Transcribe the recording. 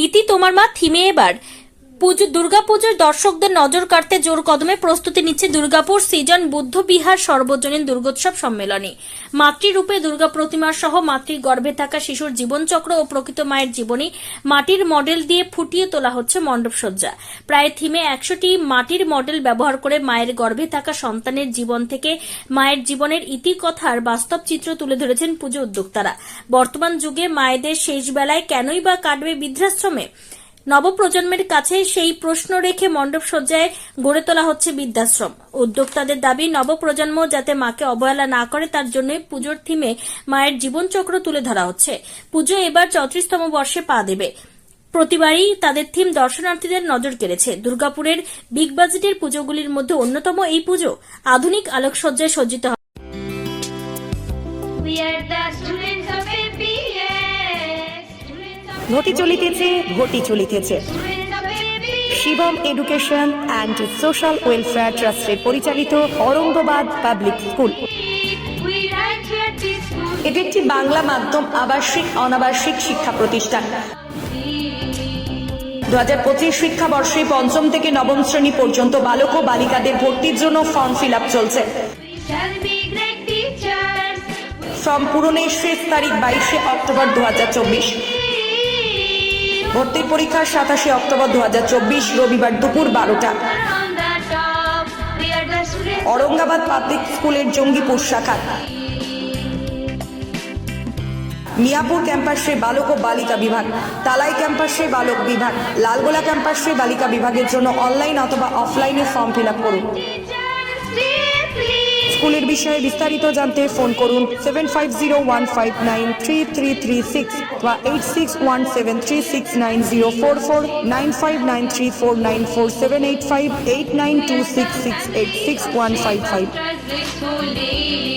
ইতি তোমার মা থিমে এবার দুর্গাপুজোর দর্শকদের নজর কাড়তে জোর কদমে প্রস্তুতি নিচ্ছে দুর্গাপুর সৃজন বুদ্ধ বিহার সর্বজনীন দুর্গোৎসব সম্মেলনী। মাতৃরূপে দুর্গা প্রতিমা সহ মাতৃ গর্ভে থাকা শিশুর জীবনচক্র ও প্রকৃত মায়ের জীবনী মাটির মডেল দিয়ে ফুটিয়ে তোলা হচ্ছে মণ্ডপসজ্জা। প্রায় থিমে 100টি মাটির মডেল ব্যবহার করে মায়ের গর্ভে থাকা সন্তানের জীবন থেকে মায়ের জীবনের ইতিকথার বাস্তব চিত্র তুলে ধরেছেন পুজো উদ্যোক্তারা। বর্তমান যুগে মায়েদের শেষ বেলায় কেনই বা কাটবে বৃদ্ধাশ্রমে? নবপ্রজন্মের কাছে সেই প্রশ্ন রেখে মণ্ডপ সজ্জায় গড়ে তোলা হচ্ছে বৃদ্ধাশ্রম। উদ্যোক্তাদের দাবি, নবপ্রজন্ম যাতে মাকে অবহেলা না করে তার জন্যই পুজোর থিমে মায়ের জীবনচক্র তুলে ধরা হচ্ছে। পুজো এবার 34তম বর্ষে পা দেবে। প্রতিবারই তাদের থিম দর্শনার্থীদের নজর কেড়েছে। দুর্গাপুরের বিগ বাজেটের পুজোগুলির মধ্যে অন্যতম এই পুজো আধুনিক আলোকসজ্জায় সজ্জিত হয়। ঘটি চলিতেছে Shivam education and social welfare ট্রাস্টের পরিচালিত অরঙ্গবাদ পাবলিক স্কুল। এটি একটি বাংলা মাধ্যম আবাসিক অনাবাসিক শিক্ষা প্রতিষ্ঠান। 2025 শিক্ষাবর্ষে 5ম থেকে 9ম শ্রেণী পর্যন্ত বালক ও বালিকাদের ভর্তির জন্য ফর্ম ফিল আপ চলছে। ফর্ম পূরণের শেষ তারিখ 22শে অক্টোবর 2024। ভর্তির পরীক্ষা 27শে অক্টোবর 2024 রবিবার দুপুর 12টা। অরঙ্গাবাদ পাবলিক স্কুলের জঙ্গিপুর শাখা, মিয়াপুর ক্যাম্পাসে বালক ও বালিকা বিভাগ, তালাই ক্যাম্পাসে বালক বিভাগ, লালগোলা ক্যাম্পাসে বালিকা বিভাগের জন্য অনলাইন অথবা অফলাইনে ফর্ম ফিল আপ করুন। স্কুলের বিষয়ে বিস্তারিত জানতে ফোন করুন 7501593336 বা 8617369044 9593494785 8926686155।